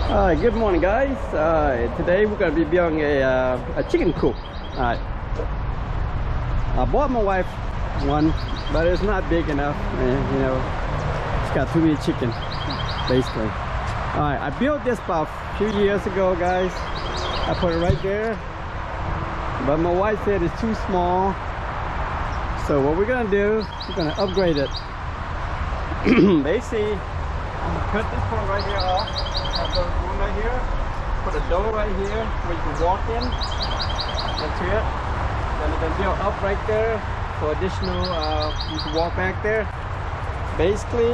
Good morning, guys. Today we're gonna be building a chicken coop. Alright, I bought my wife one, but it's not big enough. You know, it's got too many chicken, basically. Alright, I built this about a few years ago, guys. I put it right there, but my wife said it's too small. So what we're gonna do, we're gonna upgrade it. Basically, I'm gonna cut this part right here off. Have the room right here. Put a door right here where you can walk in. That's it. Then you can build up right there for additional. You can walk back there. Basically,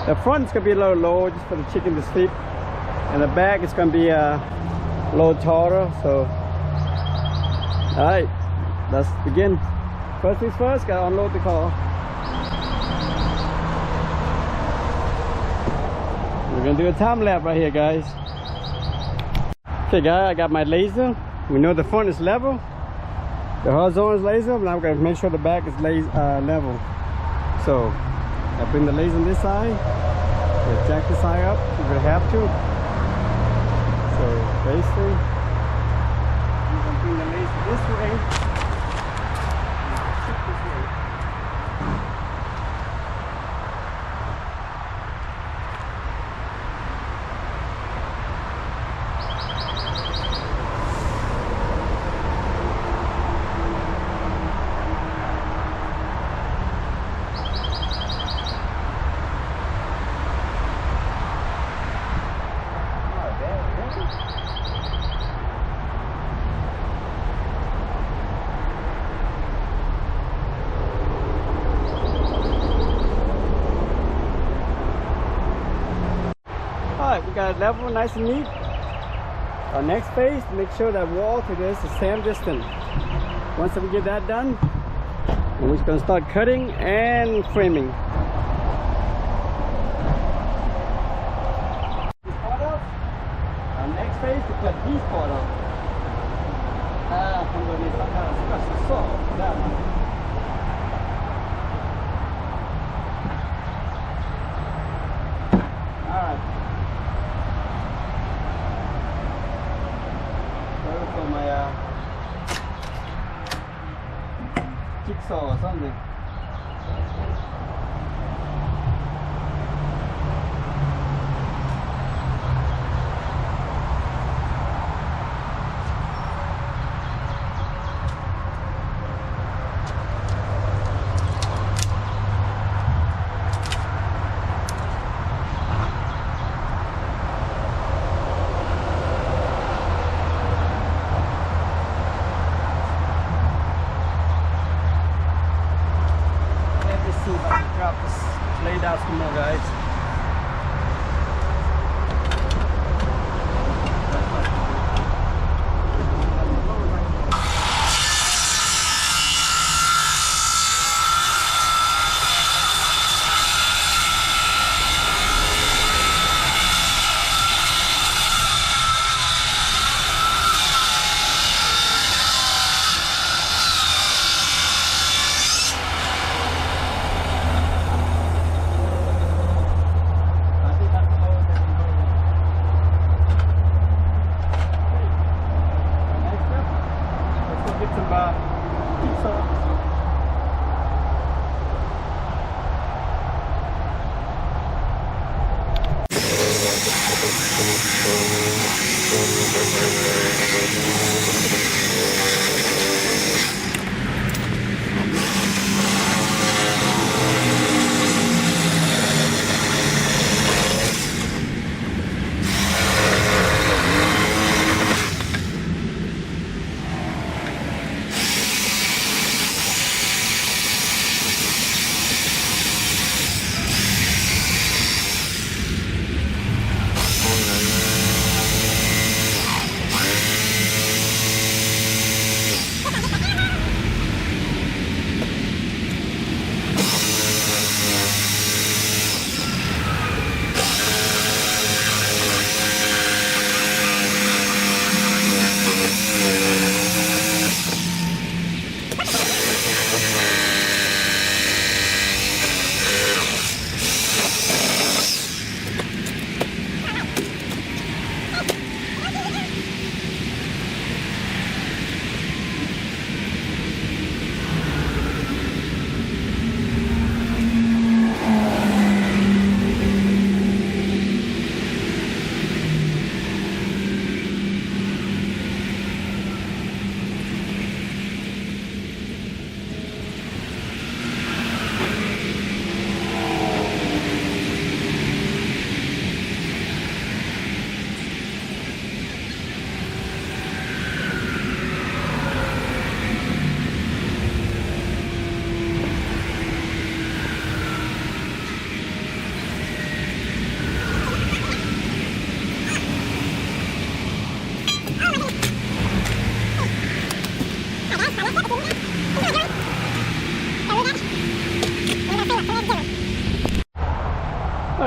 the front is gonna be a little lower just for the chicken to sleep, and the back is gonna be a little taller. So, all right, let's begin. First things first, gotta unload the car. We're gonna do a time lapse right here, guys. Okay, guys, I got my laser. We know the front is level, the horizontal is laser, but now we're gonna make sure the back is level. So I bring the laser on this side, jack this side up. You're gonna have to. So basically, I'm gonna bring the laser this way. We got it level, nice and neat. Our next phase, make sure that wall to this is the same distance. Once we get that done, we're just gonna start cutting and framing. This part off. Our next phase to cut these part off. I'm gonna need some kind of special saw for that one. My jigsaw or something. Laid out some more, guys.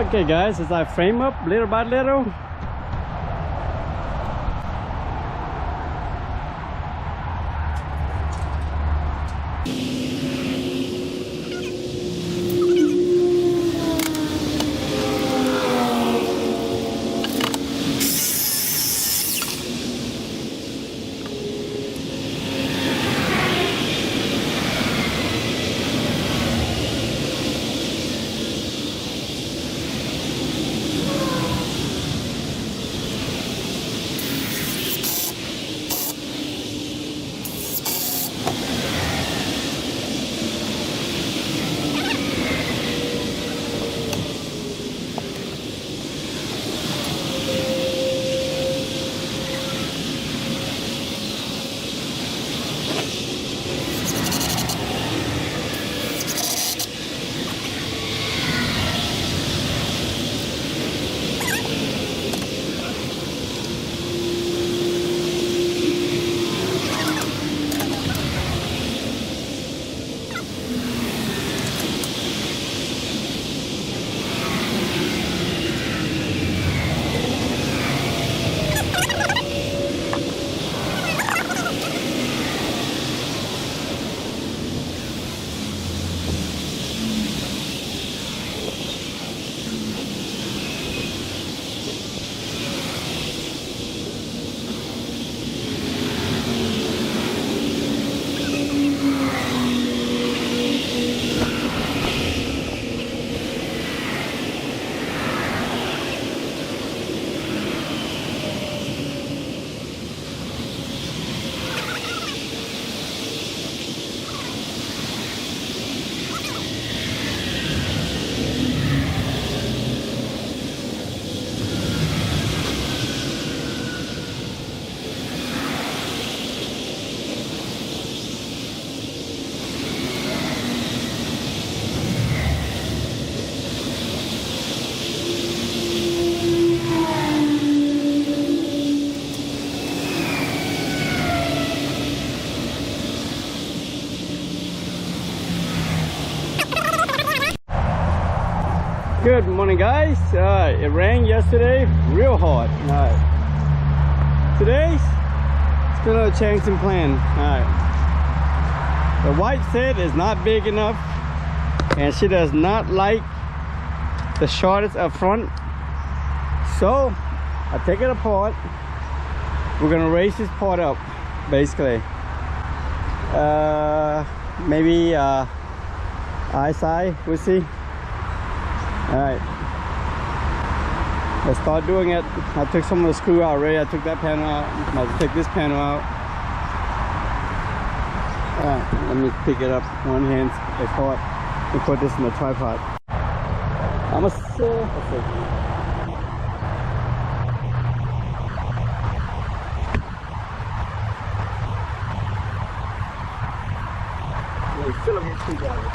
Okay guys, as I frame up little by little, good morning guys. It rained yesterday real hard. Today still a change in plan. The white set is not big enough and she does not like the shortest up front, so I take it apart. We're gonna raise this part up basically. Maybe eye side, we'll see. Alright, let's start doing it. I took some of the screw out already. I took that panel out. I'm about to take this panel out. Alright, let me pick it up one hand apart and put this in the tripod. I'm a fill them together.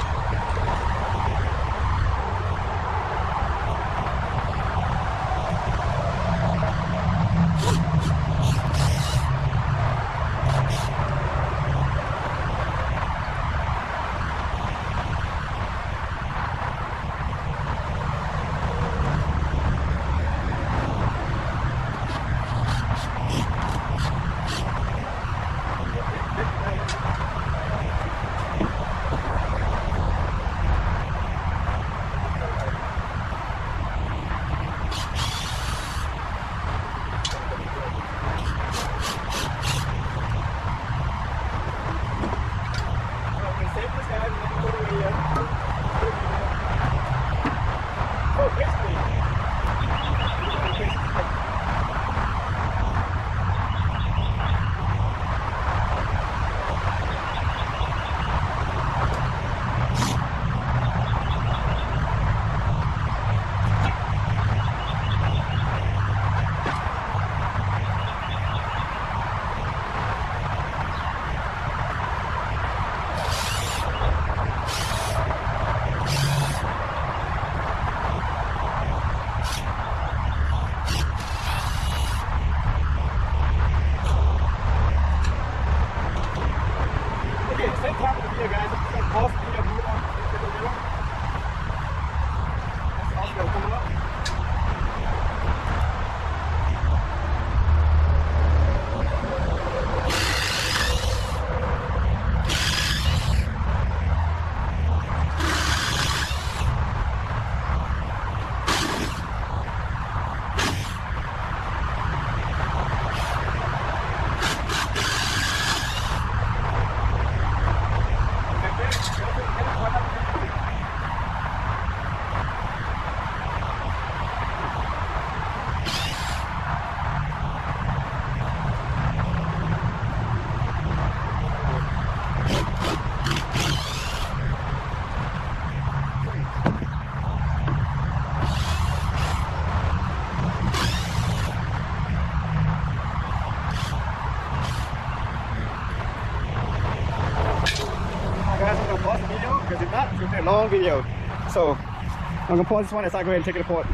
long video. So I'm gonna pause this one as I go ahead and take it apart.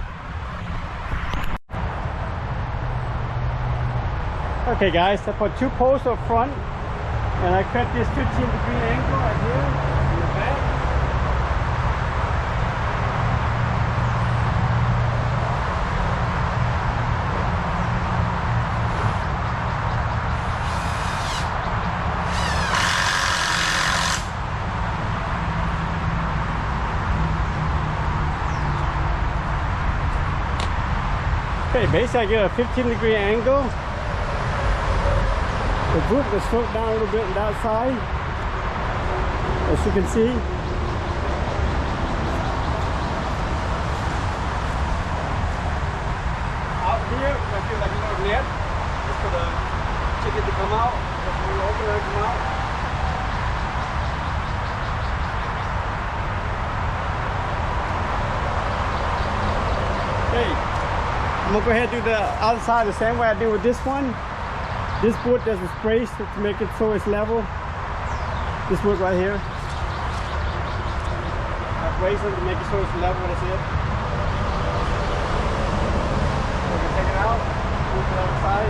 Okay guys, I put 2 posts up front and I cut this 15-degree angle right here in the back. Okay, basically I get a 15-degree angle. The roof is sloped down a little bit on that side, as you can see. Out here, we're going to do like a little net, just for the chicken to come out. Just when you open it, come out. Okay, I'm going to go ahead and do the outside the same way I did with this one. This wood does a spray to make it so it's level. This wood right here. I brace it to make it so it's level, that's it. So we can take it out, move to the other side,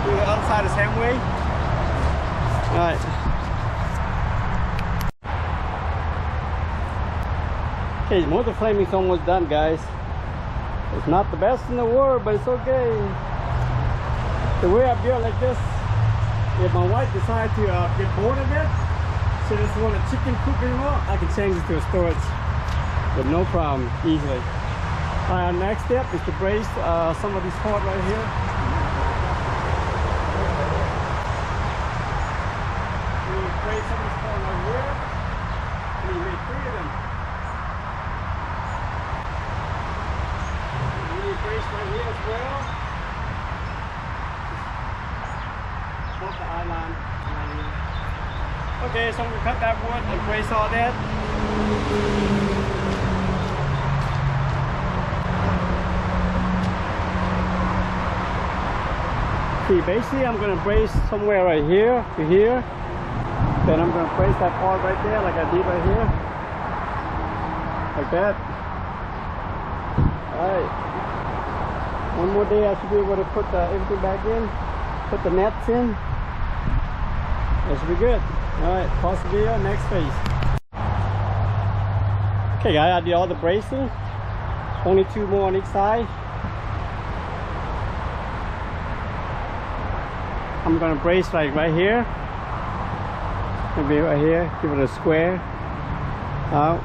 do the other side the same way. Alright. Okay, most of the flaming's almost done, guys. It's not the best in the world, but it's okay. The way I build like this, if my wife decides to get bored of it, she doesn't want a chicken coop anymore, I can change it to a storage with no problem, easily. Our next step is to brace some of these parts right here. We brace some of these parts right here, and we make 3 of them. We need a brace right here as well. The eyeline right here. Okay, so I'm gonna cut that wood and brace all that. See, basically I'm gonna brace somewhere right here to here. Then I'm gonna brace that part right there like I did right here. Like that. Alright. One more day I should be able to put everything back in. Put the nets in. That should be good. Alright, pause the video, next phase. Okay guys, I did all the bracing. Only 2 more on each side. I'm gonna brace like right here. Maybe right here, give it a square. Out.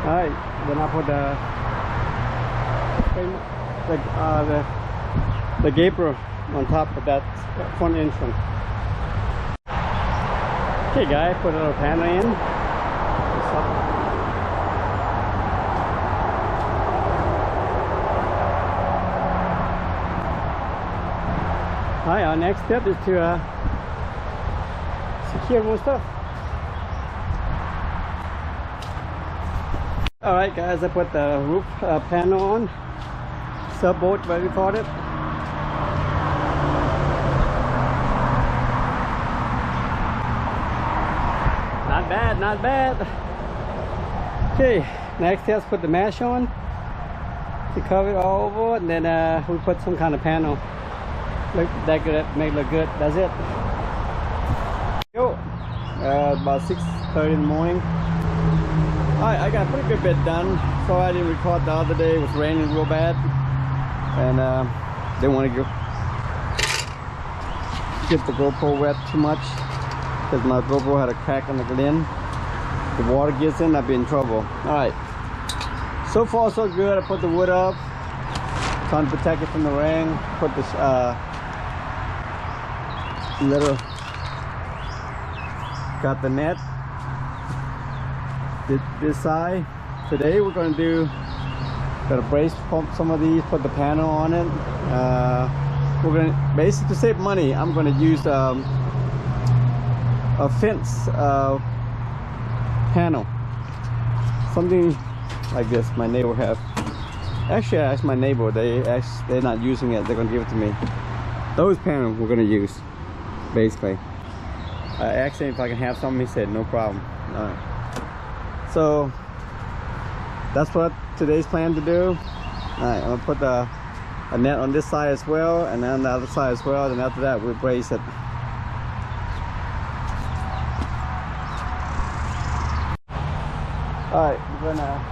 Alright, then I put the gaper on top of that front entrance. Okay guys, put a little panel in. Alright, our next step is to secure more stuff. Alright guys, I put the roof panel on. Subboard, what we call it. Not bad, not bad. Okay, next let's put the mesh on to cover it all over, and then we put some kind of panel. Look, that good, make it look good. That's it. Yo, about 6:30 in the morning. Alright, I got a pretty good bit done. So I didn't record the other day. It was raining real bad, and didn't want to get the GoPro wet too much, because my GoPro had a crack on the lens. The water gets in, I'd be in trouble. Alright, so far so good. I put the wood up, trying to protect it from the rain. Put this little, got the net this side. Today we're going to do, got a brace pump some of these, put the panel on it. We're going to, basically to save money, I'm going to use a fence panel, something like this. My neighbor have, actually I asked my neighbor, they're not using it, they're going to give it to me. Those panels we're going to use, basically. I asked him if I can have some, he said no problem. Alright. So that's what today's plan to do. All right, I'm gonna put a net on this side as well, and then on the other side as well. And after that, we brace it. All right, we're gonna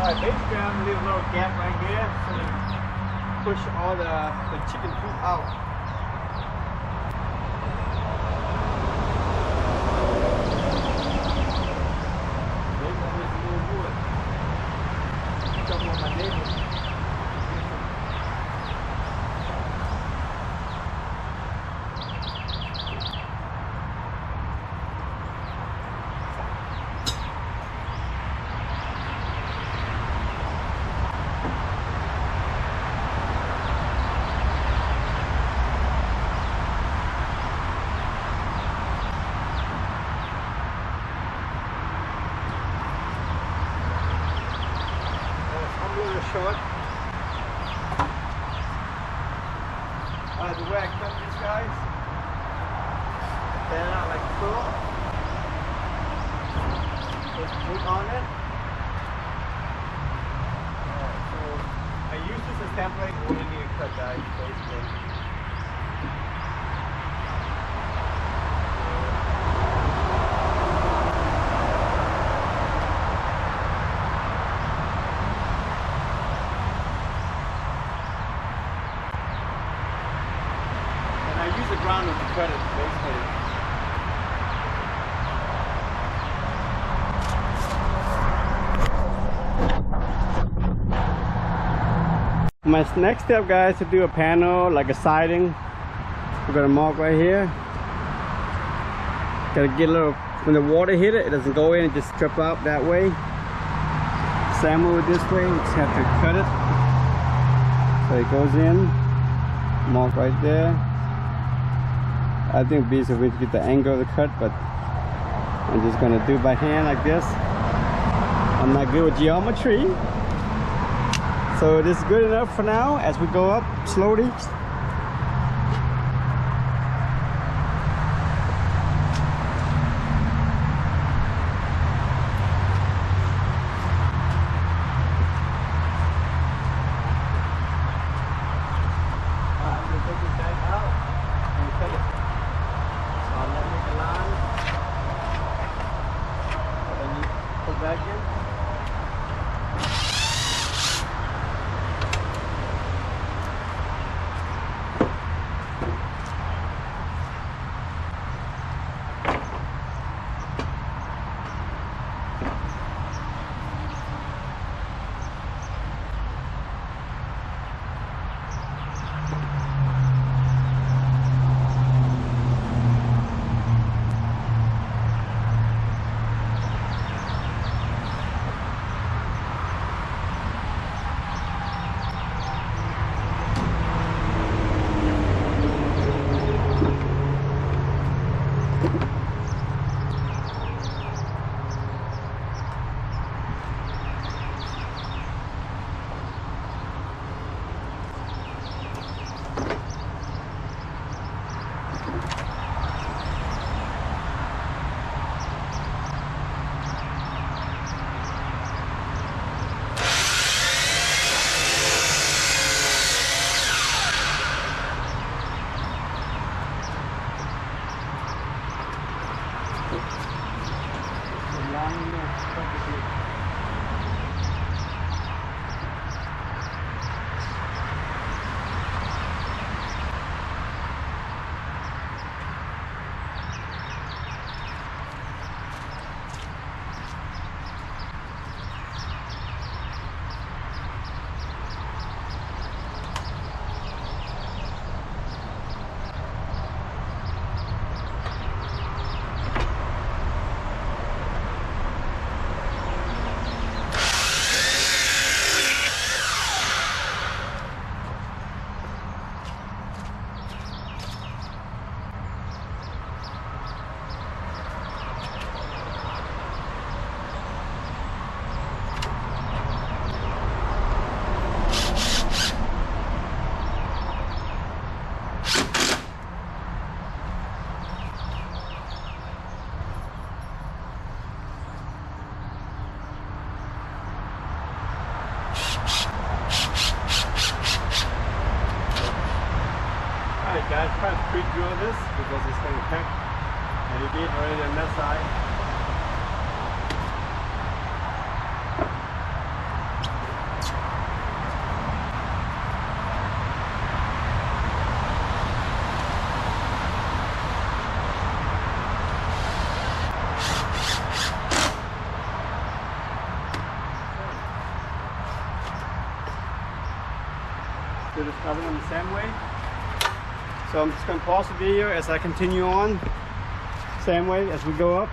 basically I'm gonna leave a little gap right here so we push all the chicken coop out. Maybe I need some more wood. Couple of my neighbors. Short. The way I cut these guys, stand out like so. Put wood on it. So I use this as template. What do you need to cut, guys? Basically. Use the ground to cut it, basically. My next step, guys, to do a panel like a siding. We're gonna mark right here. Gotta get a little, when the water hit it, it doesn't go in and just strip out that way. Sandwich it this way, you just have to cut it. So it goes in, mark right there. I think bees are going to get the angle of the cut, but I'm just going to do by hand like this. I'm not good with geometry, so this is good enough for now as we go up slowly. I'm going to take this back out and cut it. Back in. Alright guys, try to pre-drill this because it's going to pack and it did already on that side. Do this other one the same way. So I'm just going to pause the video as I continue on, same way as we go up.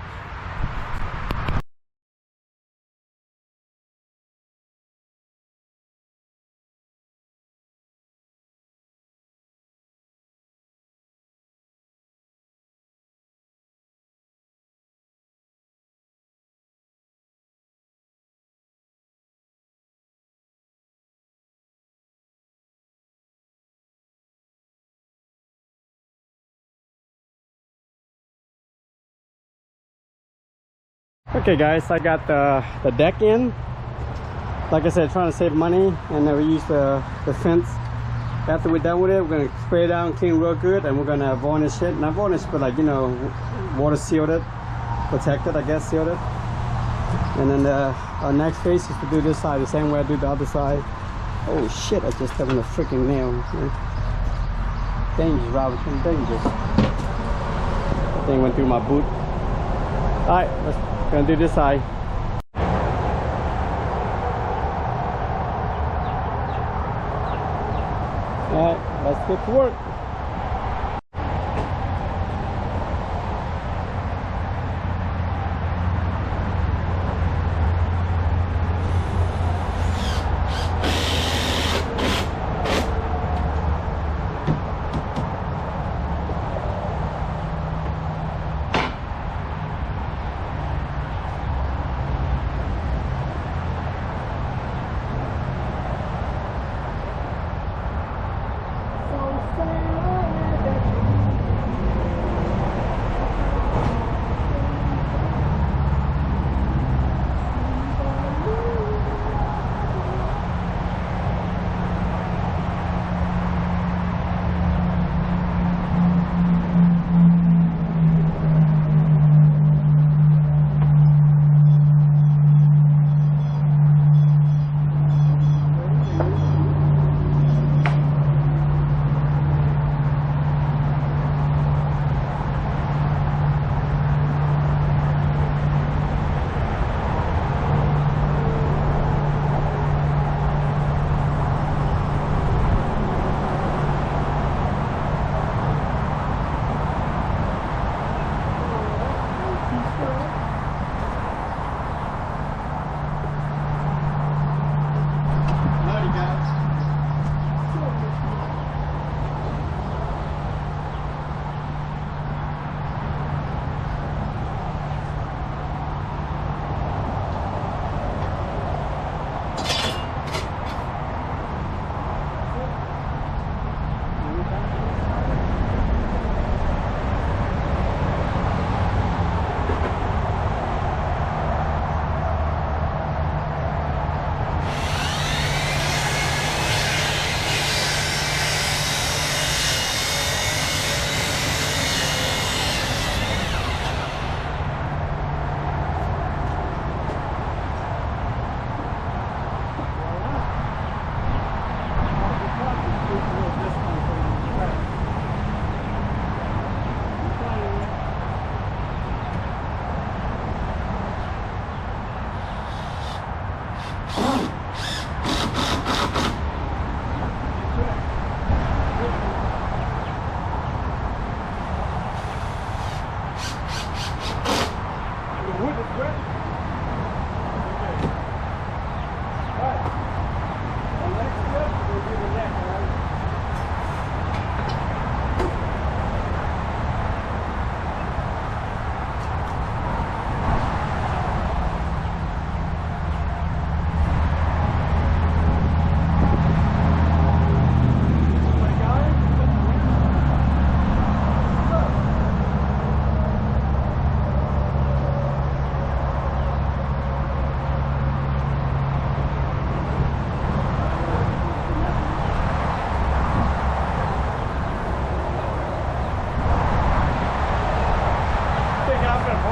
Okay guys, I got the deck in. Like I said, trying to save money, and we use the fence. After we're done with it, we're gonna spray it down, clean real good, and we're gonna varnish it. Not varnish, but like, you know, water sealed it, protected, I guess, sealed it. And then our next phase is to do this side the same way I do the other side. Oh shit! I just stepped on a freaking nail. Dangerous, Robinson, dangerous. That thing went through my boot. All right, let's gonna do this side. All right, let's get to work.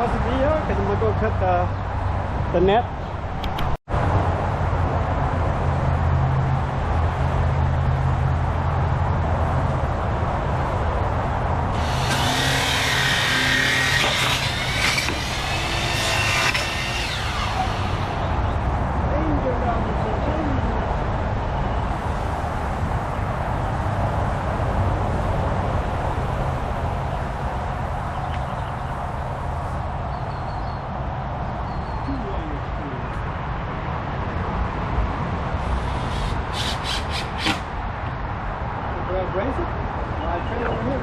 pause the video because I'm gonna go cut the net. Brace it? I turn it over here.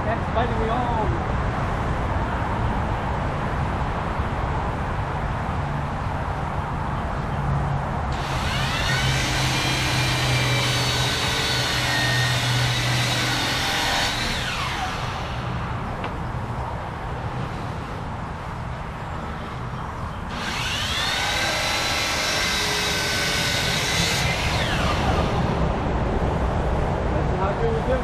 That's biting me on. That's how good we do it.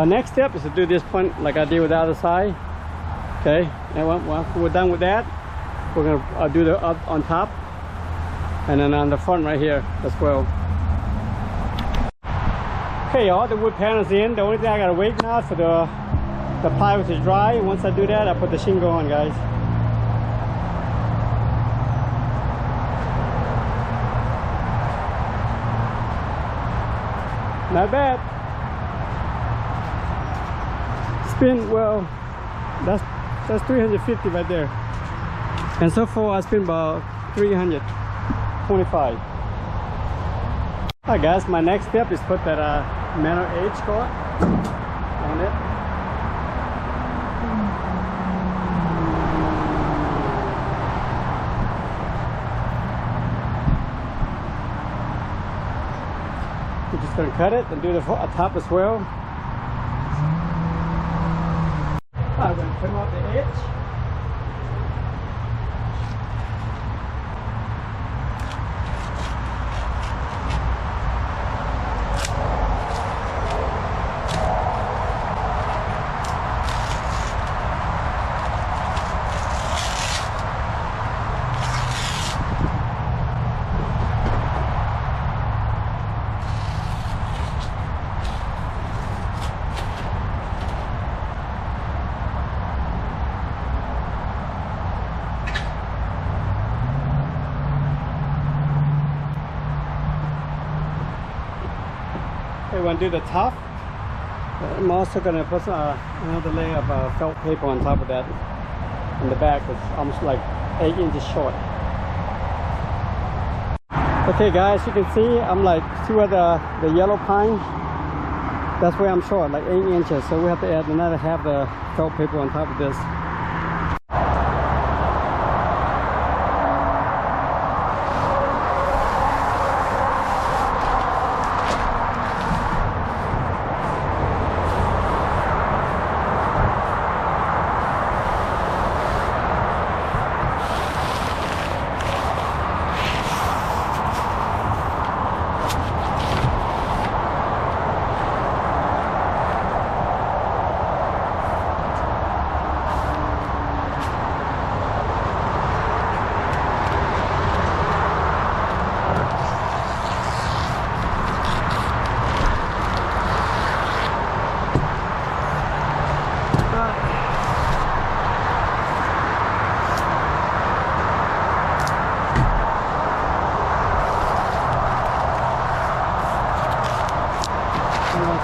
Next step is to do this point like I did with the other side. Okay, and once we're done with that, we're gonna do the up on top and then on the front right here as well. Okay, all the wood panels in. The only thing I gotta wait now is for the plywood to dry. Once I do that, I put the shingle on, guys. Not bad. Spin, well, that's 350 right there, and so far I spent about 325. Alright guys, my next step is put that metal edge cord on it. We're just gonna cut it and do the top as well. I'm going to trim off the edge. we want to do the top. I'm also going to put another layer of felt paper on top of that. In the back, it's almost like 8 inches short. Okay guys, you can see I'm like through the yellow pine. That's where I'm short, like 8 inches. So we have to add another half the felt paper on top of this.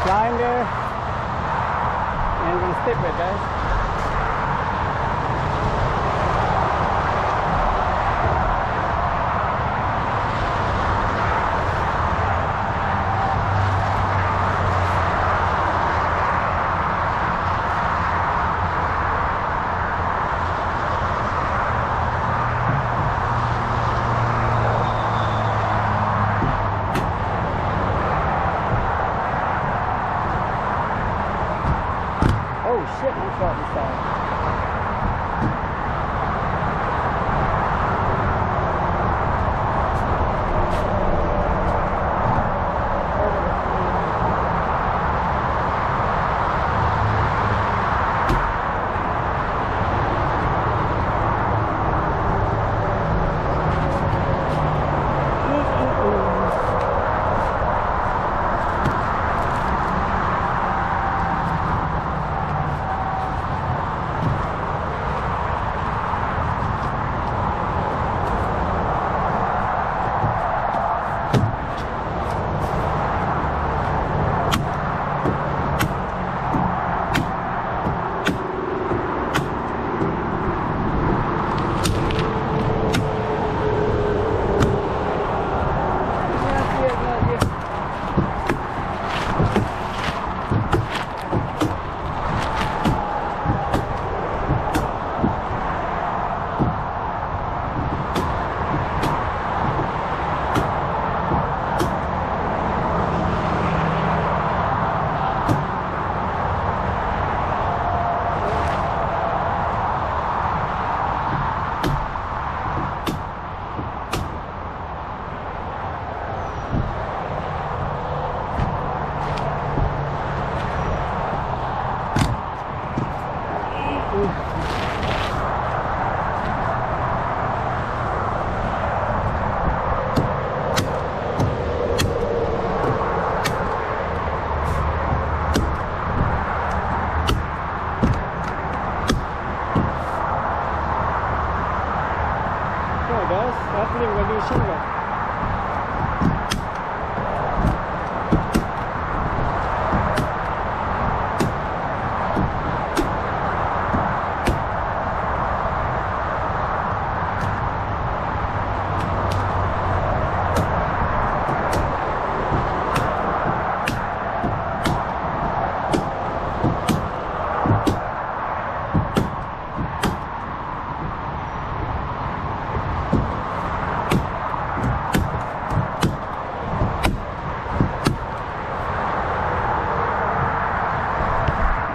Line there, and I'm gonna stick with it, guys. Oh shit, I'm short this side. After we're going to do shingle.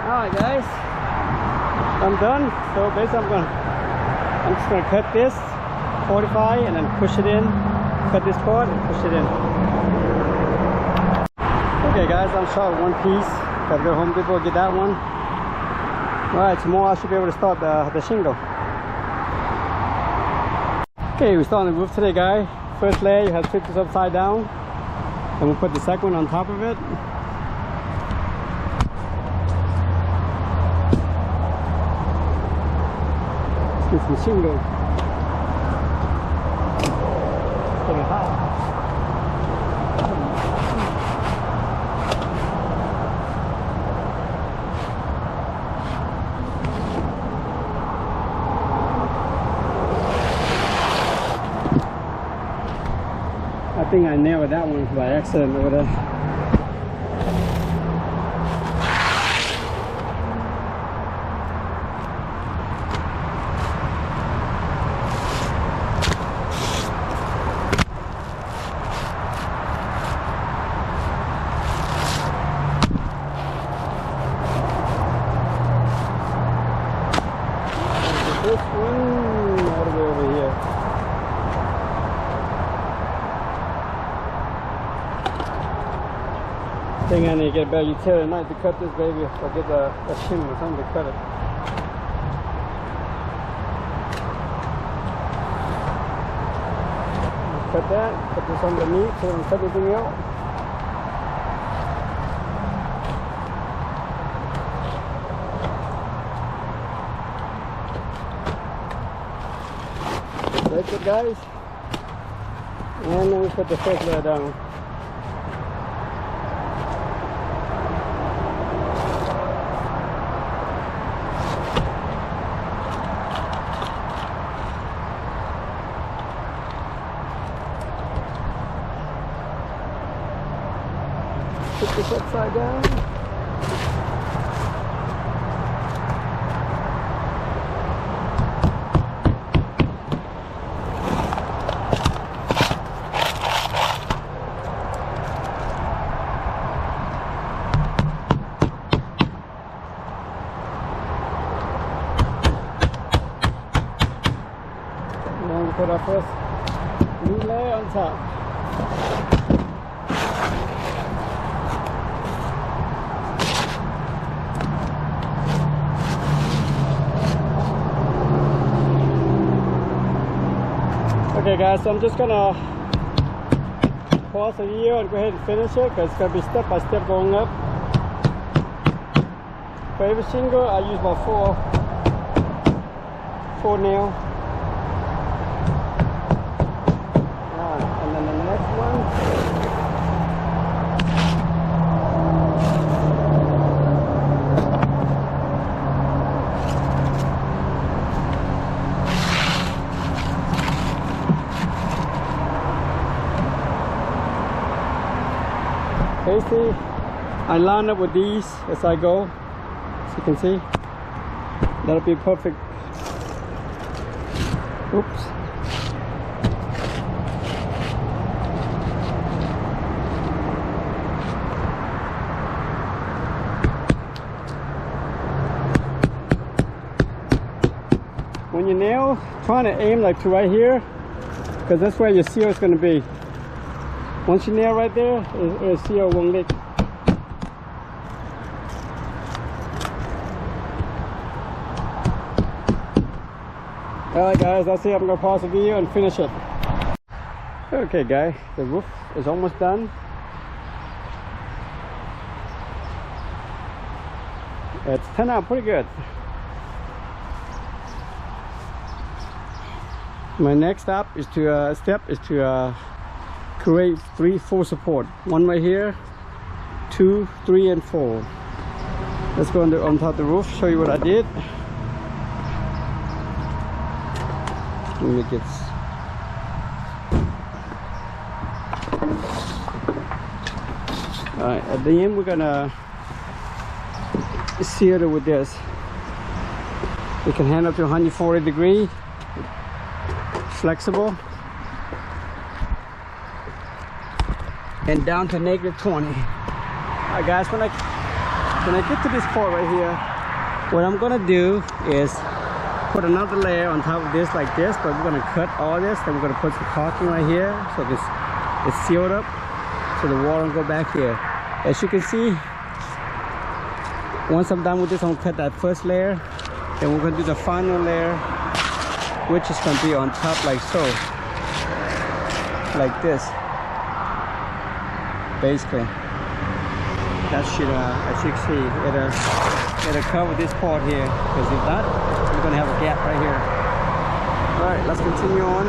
Alright guys, I'm done. So basically I'm just gonna cut this 45 and then push it in, cut this cord and push it in. Okay guys, I'm short one piece. Gotta go to Home Depot, get that one. Alright, tomorrow I should be able to start the shingle. Okay, we're starting the roof today guys. First layer, you have to flip this upside down. Then we'll put the second one on top of it. Get some shingle. It's getting hot. think I nailed that one by accident over there. This one all the way over here. I think I need to get a better utility knife to cut this baby, or get a shim or something to cut it. Cut that, put this underneath so we can cut everything out. That's it, guys. And then we put the first layer down. Put this upside down. And then we put our first new layer on top. Okay guys, so I'm just gonna pause the video and go ahead and finish it, because it's gonna be step by step going up. For every shingle I use about four nails. And then the next one. Basically, I line up with these as I go, as you can see. That'll be perfect. Oops. When you nail, trying to aim like to right here, because that's where your seal is going to be. Once you nail right there, your seal won't leak. Alright guys, that's it. I'm going to pause the video and finish it. Okay guys, the roof is almost done. It's turned out pretty good. My next step is to create 3 full support. One right here, 2, 3, and 4. Let's go on top of the roof, show you what I did. Let me get. Alright, at the end we're gonna seal it with this. You can handle up to 140 degrees, flexible, and down to -20. Alright guys, when I get to this part right here, what I'm gonna do is put another layer on top of this like this, but we're gonna cut all this, then we're gonna put some caulking right here so this it's sealed up so the water will go back here. As you can see, once I'm done with this, I'm gonna cut that first layer, then we're gonna do the final layer, which is gonna be on top like so, like this. Basically, that should, as you can see, it'll cover this part here, because if not, we're gonna have a gap right here. All right, let's continue on.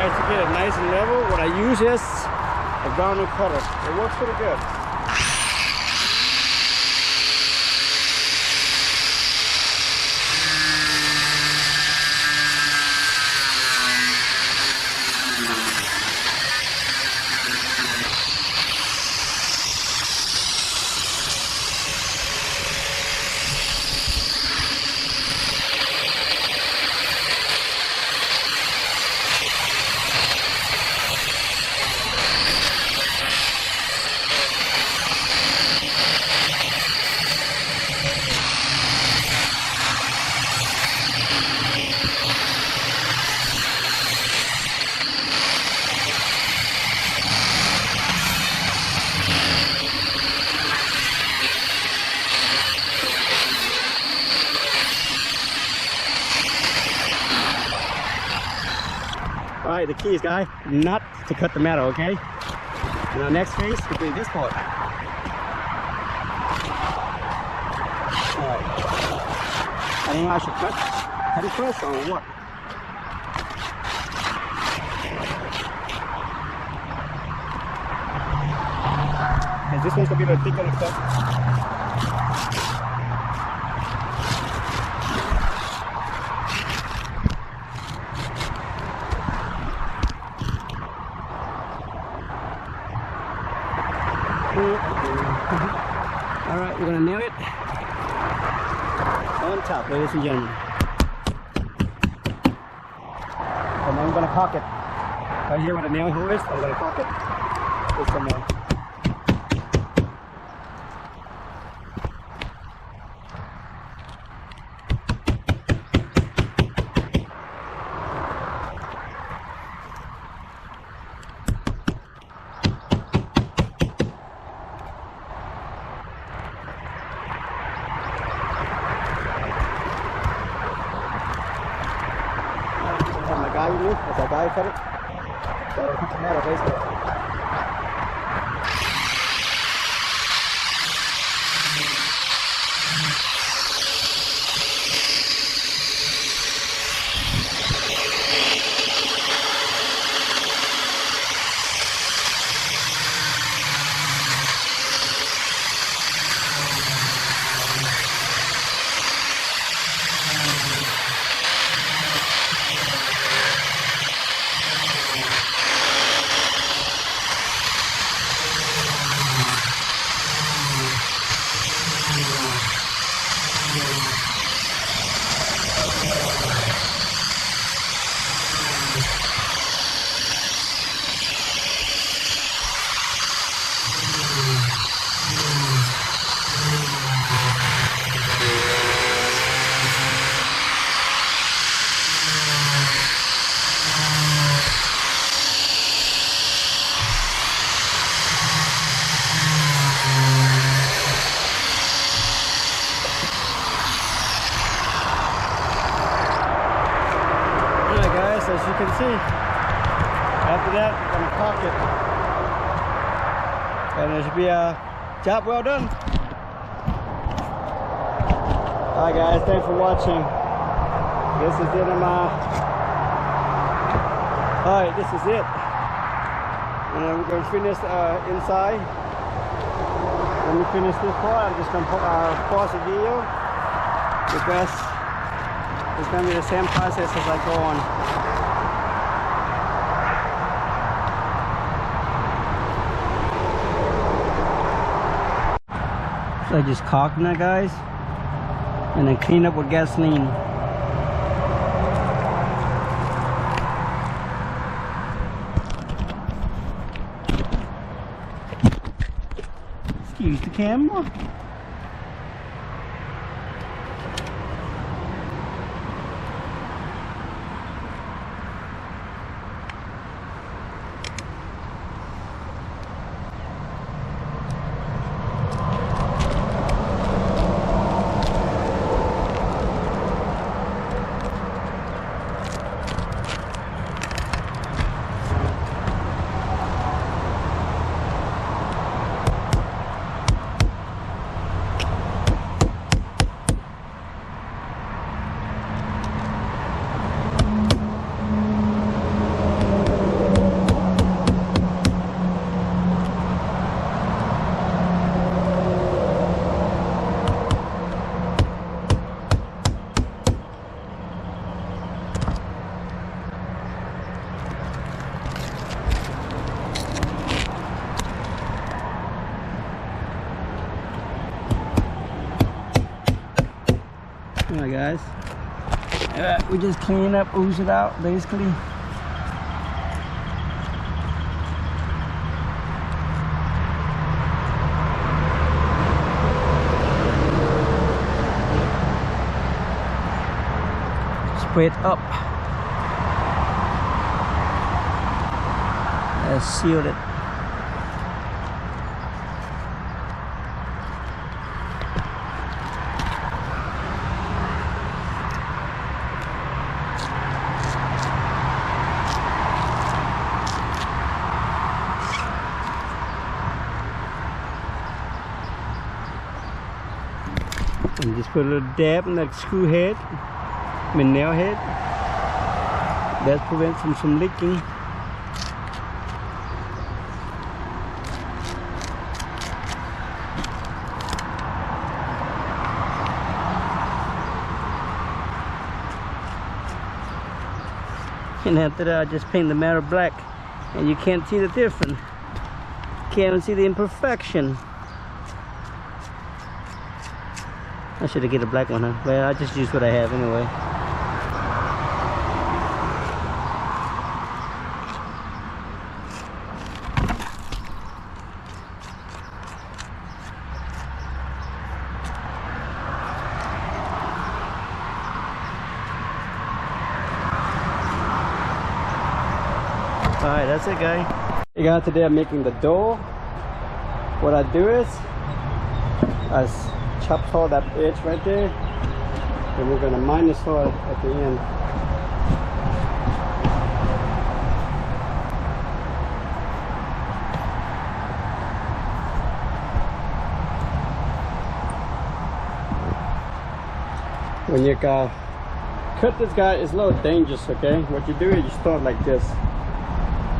guys, to get it nice and level, what I use is a ground cutter. It works pretty good. Alright, the key is, guys, not to cut the metal, okay? And our next phase will be this part. Alright. I don't know how I should cut it first or what? And this one's gonna be a little thicker and stuff. Alright, we're gonna nail it on top, ladies and gentlemen. And then I'm gonna caulk it. Right here where the nail hole is, I'm gonna caulk it with some more. As I guy cut it, so it'll put some metal basically. As you can see, after that, I'm gonna caulk it, and it should be a job well done. Alright guys, thanks for watching. This is it. Alright, this is it. And then we're gonna finish inside. When we finish this part, I'm just gonna pause the video because it's gonna be the same process as I go on. So I just caulking that, guys, and then clean up with gasoline. Excuse the camera. Alright guys, we just clean up, ooze it out basically. Spray it up. Sealed it. And just put a little dab in that screw head, nail head. That prevents them from leaking. And after that, I just paint the mirror black, and you can't see the difference. Can't see the imperfection. I should have get a black one, huh? But I just use what I have anyway. Alright, that's it, guys. Hey guys, today I'm making the dough. What I do is I chop saw that edge right there, and we're gonna minus saw it at the end. When you cut this guy, it's a little dangerous, okay? What you do is you start like this.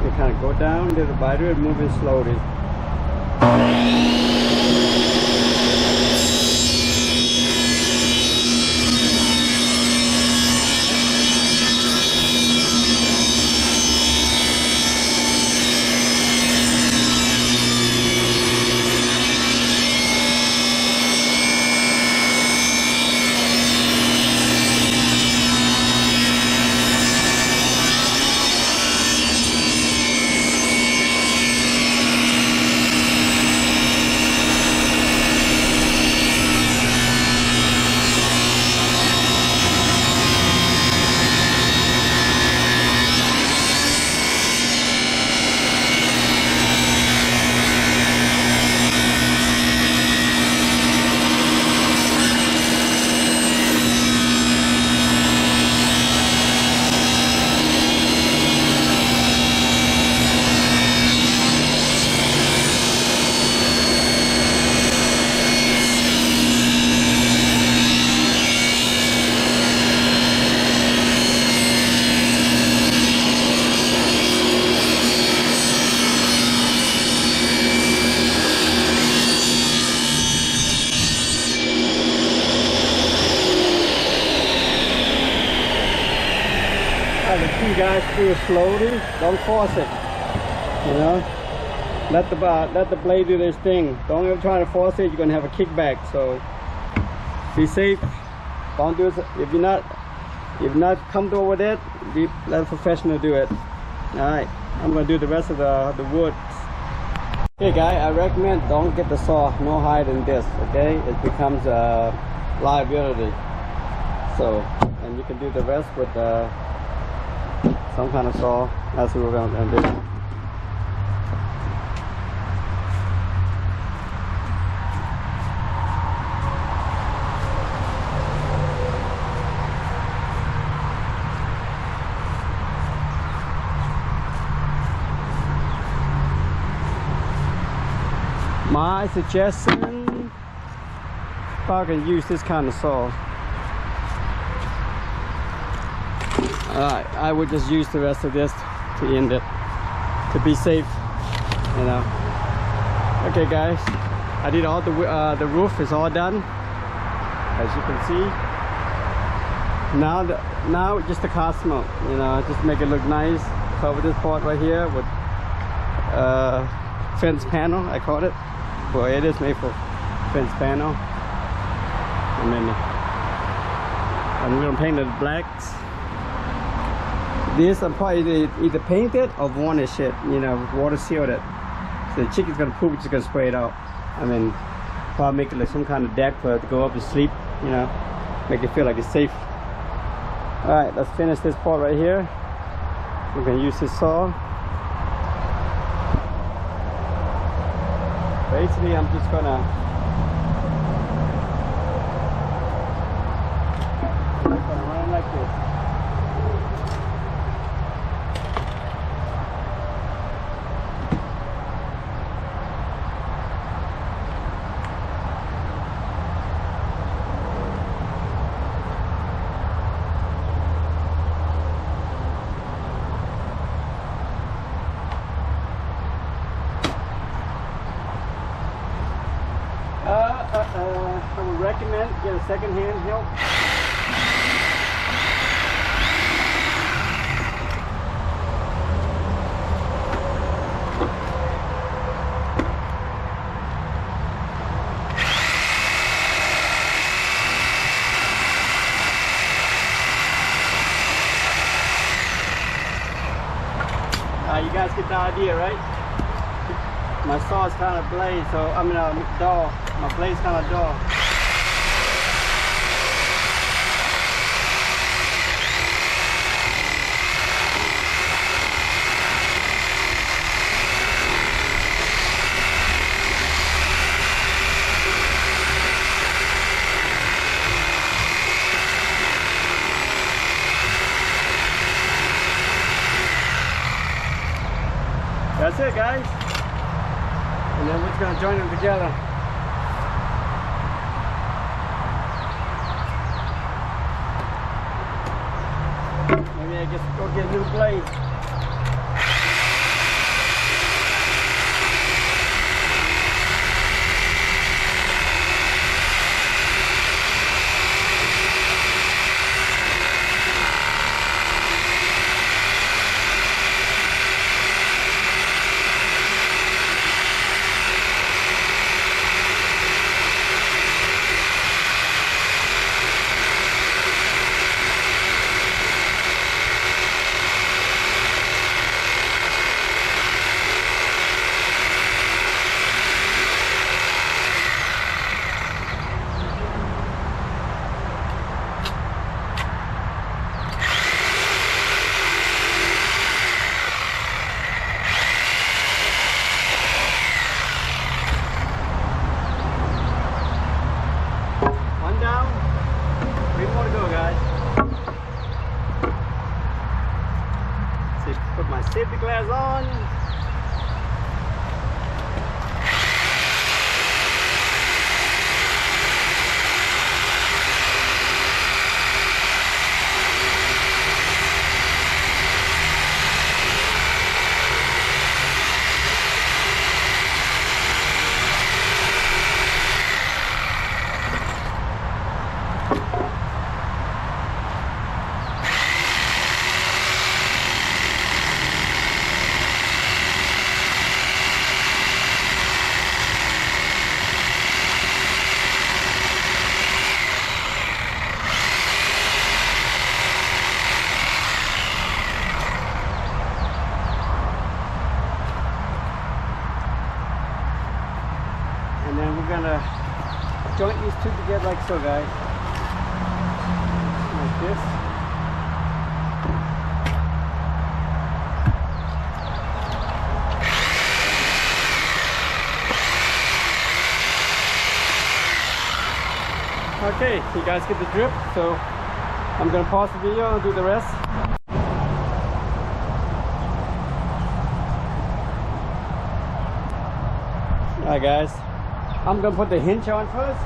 You kind of go down little by little, moving slowly. You guys do it slowly, don't force it, you know. Let the blade do this thing. Don't ever try to force it, you're gonna have a kickback. So be safe. Don't do it if you're not comfortable with it. Let a professional do it. All right, I'm gonna do the rest of the wood. Okay guys, I recommend don't get the saw no higher than this, okay? It becomes a liability. So, and you can do the rest with some kind of saw. That's what we're going to do. My suggestion, if I can use this kind of saw. Alright, I would just use the rest of this to end it, to be safe, you know. Okay guys, I did all the roof is all done, as you can see. Now just the cosmo, you know, just make it look nice. Cover this part right here with fence panel, I call it. Well, it is made for fence panel, and then and we're gonna paint it blacks. This I'm probably either paint it or varnish it, you know, water sealed it. So the chicken's gonna poop, just gonna spray it out. I mean, probably make it like some kind of deck for it to go up and sleep, you know, make it feel like it's safe. All right, let's finish this part right here. We're gonna use this saw. Basically, I'm just gonna run it like this. I would recommend get a second-hand help. You guys get the idea, right? My saw is kind of blade, so I mean dull. My blade's kind of dull. That's it, guys. And then we're just gonna join them together. Maybe I just go get a new blade. Put my safety glass on. And then we're gonna joint these two together like so, guys. Like this. Okay, you guys get the drip, so I'm gonna pause the video and do the rest. Alright guys, I'm gonna put the hinge on first.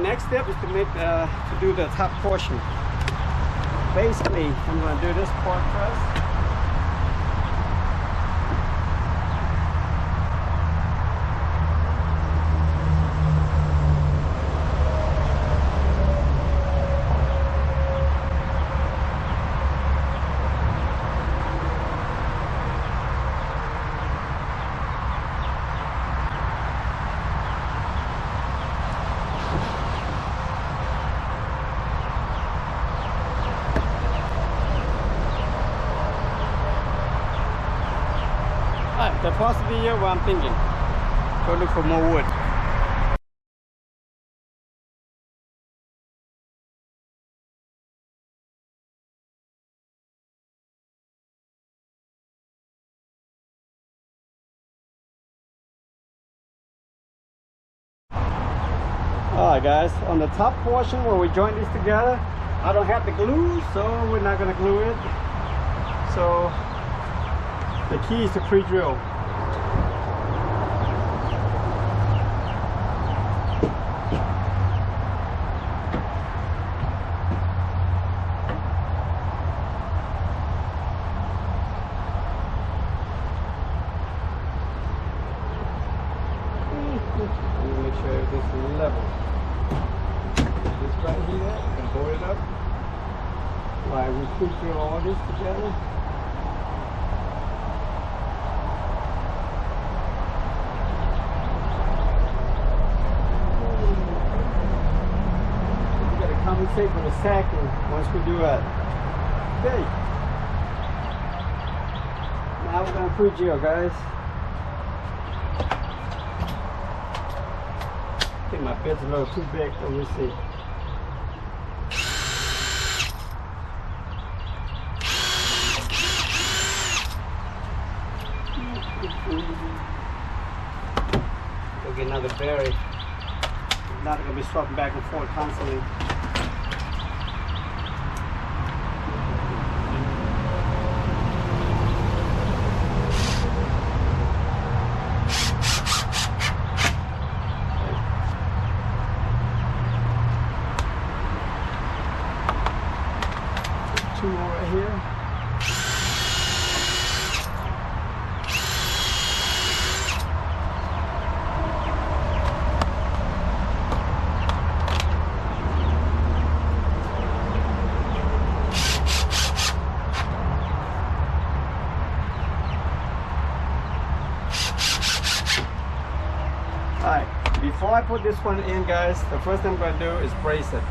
next step is to make to do the top portion. Basically, I'm going to do this part first. Alright, the pause the video while I'm thinking. Go look for more wood. Alright guys, on the top portion where we join these together, I don't have the glue, so we're not going to glue it. So the key is to pre-drill. Make sure everything's level. This right here, and hold it up. While we pre-drill all this together. Compensate for the sacking once we do that. Okay. Now we're going to pre-drill, guys. I think my bed's a little too big, so we'll see. Go get another berry. Not going to be swapping back and forth constantly. Two more right here. Alright, before I put this one in, guys, the first thing I'm going to do is brace it.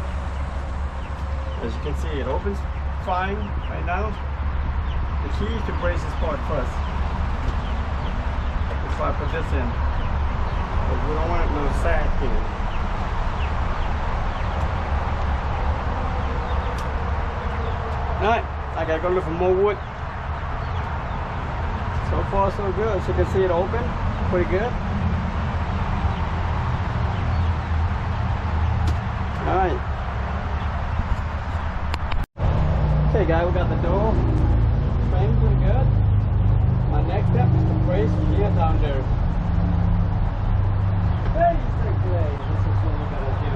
As you can see, it opens fine right now. The key is to brace this part first before I put this in, because we don't want no sag here. Alright, I gotta go look for more wood. So far so good. As you can see, it open pretty good. Alright. Okay guys, we got the door framed pretty good. My next step is to brace here down there. Basically, this is what we're gonna do.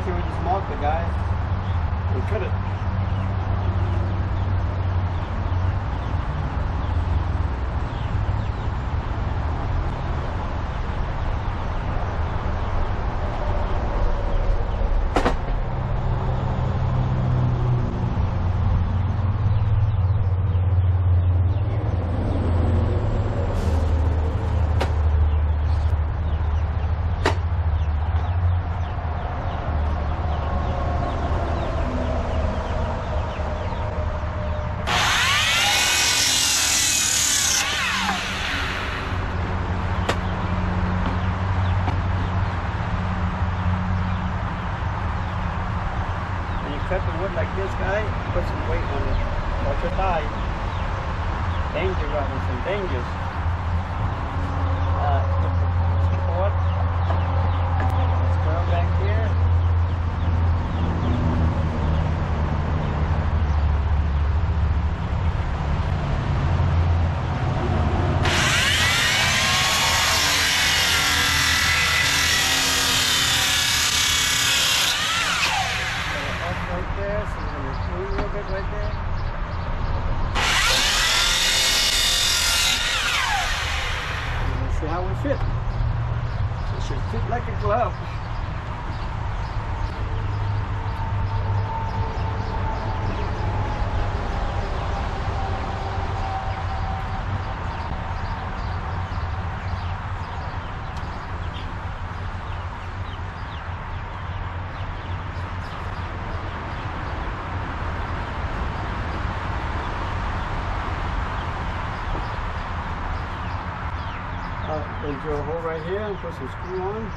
until we just mark the guy and cut it. Cut the wood like this, guy. Put some weight on it. Watch your thigh. Danger, Robinson. Dangerous. Support. Squirrel back here. See how we fit. It should fit like a glove. Then drill a hole right here and put some screw on.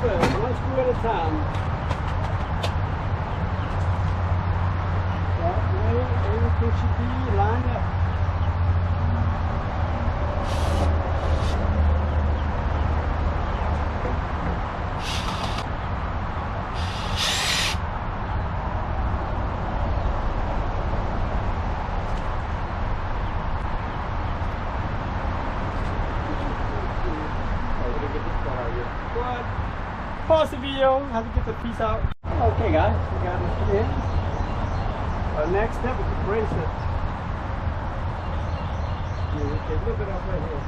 One screw at a time. That way everything should be lined up. Pause the video, have to get the piece out. Okay guys, we got it in. Our next step is to brace it. Yeah, take a little bit off right here.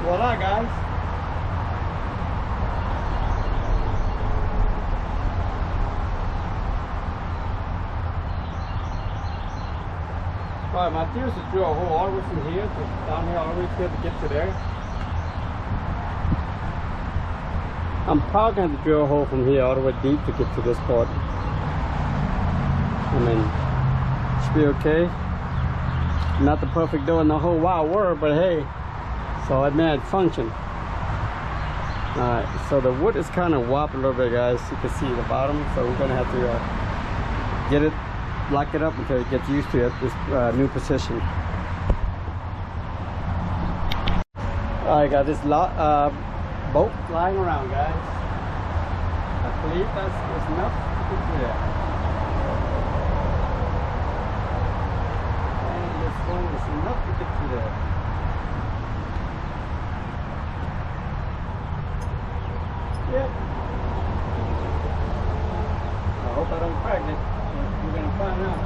Voila, guys. Alright, my idea is to drill a hole all the way from here to down here, all the way to get to there. I'm probably going to have to drill a hole from here all the way deep to get to this part. I mean, it should be okay. Not the perfect door in the whole wide world, but hey, so it made it function. Alright, so the wood is kind of warped a little bit, guys. You can see the bottom, so we're going to have to get it, lock it up until it gets used to it, this new position. Alright, got this bolt lying around, guys. I believe that's enough to get there. foam is enough to get through there. Yep. I hope I don't crack it. We're gonna find out.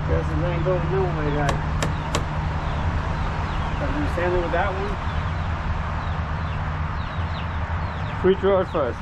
Guess it ain't going nowhere, guys. Are you standing with that one? Free throw it first.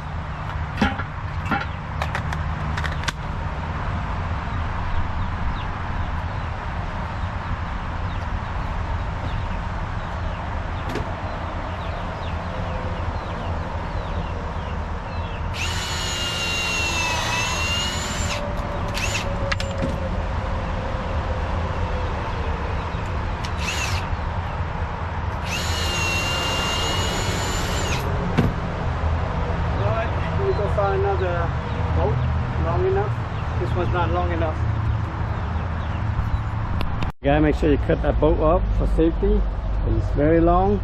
Find another boat long enough. This one's not long enough. You gotta make sure you cut that boat up for safety. It's very long.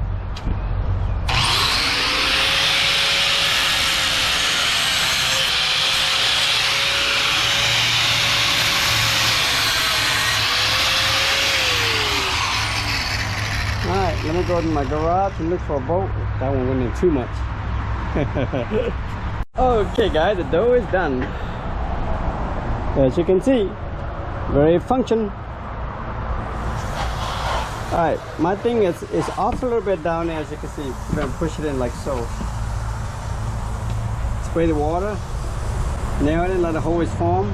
Alright, let me go to my garage and look for a boat. That one went in too much. Okay guys, the dough is done. As you can see, very function. Alright, my thing is off a little bit down there, as you can see. We're going to push it in like so. Spray the water, nail it in, let the hose form.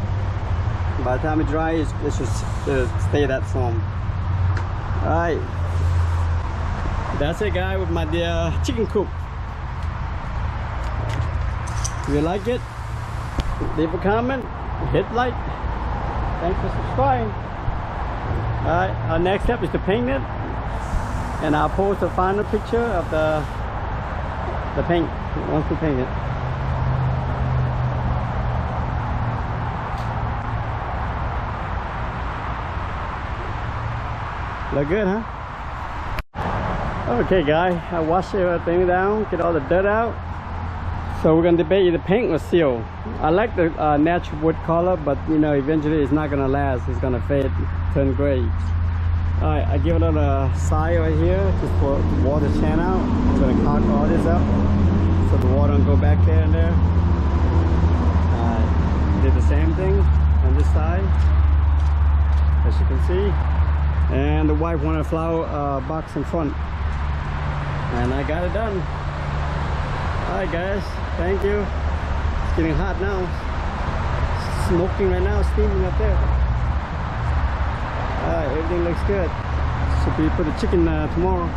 By the time it dries, it should stay that form. Alright, that's it guys with my dear chicken coop. If you like it, leave a comment, hit like. Thanks for subscribing. Alright, our next step is to paint it, and I'll post a final picture of the paint once we paint it. Look good, huh? Okay guys, I washed everything down, get all the dirt out. So we're gonna debate either paint or seal. I like the natural wood color, but you know, eventually it's not gonna last. It's gonna fade, turn gray. All right, I give it a side right here just for water channel out. I'm gonna caulk all this up so the water don't go back there and there. Did the same thing on this side, as you can see. And the wife wanted a flower box in front, and I got it done. Alright guys, thank you. It's getting hot now. Smoking right now, steaming up there. Alright, everything looks good. Should be for the chicken tomorrow.